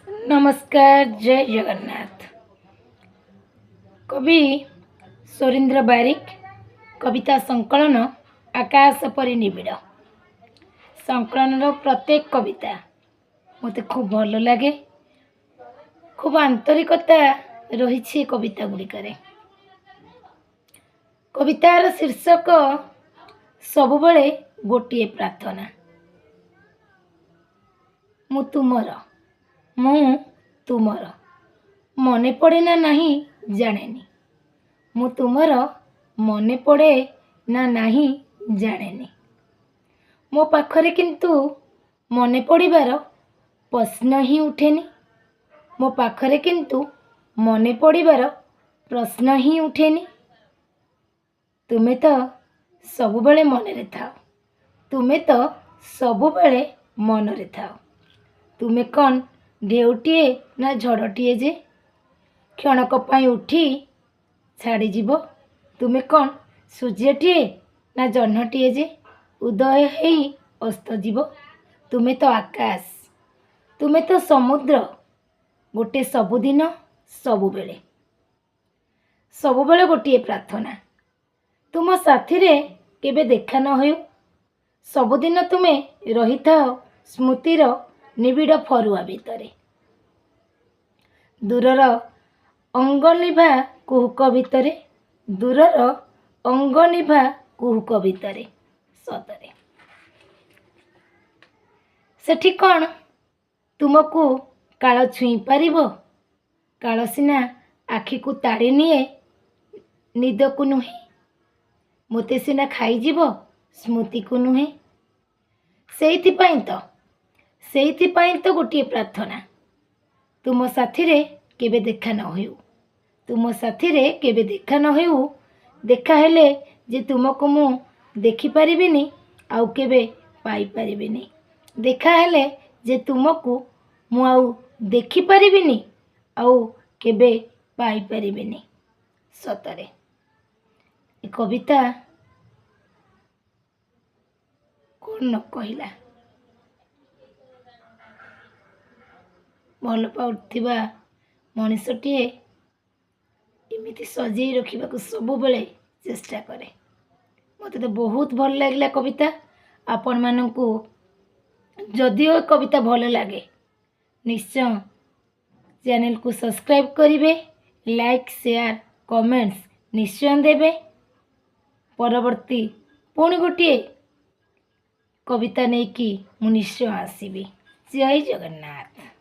नमस्कार, जय जगन्नाथ। कवि सुरेंद्र बारिक कविता संकलन आकाश परी निबिड़ संकलन प्रत्येक कविता मत खूब भल लगे। खूब आंतरिकता रही कविता गुड़िकर। कवितार शीर्षक सबुबले गोटे प्रार्थना। मु तुमर मने पड़े ना नहीं जानेनी। मु तुमर मने पड़े ना नहीं जानेनी। मो पाखरे किंतु मने पड़िबार प्रश्न ही उठेनी। मो पाखरे किंतु मने पड़िबार प्रश्न ही उठेनी। तुमे तो सबुबले मनरे थाओ। तुमे तो सबुबले मनरे थाओ। तुमे कौन ढेउटीए ना झड़टीए जे क्षणक पाई उठी छाड़ी जीवो। तुमे कौन सूर्यटीए ना जह्नटीए जे उदय हेई अस्त जीवो। तुमे तो आकाश, तुमे तो समुद्र, गोटे सबुदिन सबुबेले। सबुबेले गोटे प्रार्थना। तुम साथी रे केबे देखा न हो। सबुदिन तुमे रही थाओ स्मृतिर निबिड़ फरुआ भितरे। दूरर अंगनिभा कुहुक भितरे। दूरर अंगनिभा कुहुक भितरे। सतरे सेठी कौन तुमको काल छुई पारिबो। काल सिना आखि को ताड़ी निए निद को नुहे। मोते सिना खाईजिबो स्मृति को नुहे। सेइथिपाई तो गोटे प्रार्थना। तुम साथी रे केबे देखा न हो। तुम साथी रे केबे देखा न हो। देखा हेले जे तुमको मु देखि परिबिनी आउ केबे पाई परिबिनी। देखा हेले जे तुमको मु आउ देखि परिबिनी आउ केबे पाई परिबिनी। सतरे ए कविता कौन न कहला। भल पाउथिबा मनीषटीए एमिति सजई रखा सब बेले चेष्टा करे। मत तो बहुत भल लगे कविता। आपण मानू जदिओ कविता भल लगे निश्चय चैनल को सब्सक्राइब करेंगे, लाइक शेयर कमेंट्स निश्चय देवे। परवर्ती पुणी गोटे कविता नहीं कि मु निश्चय आसबि। जय जगन्नाथ।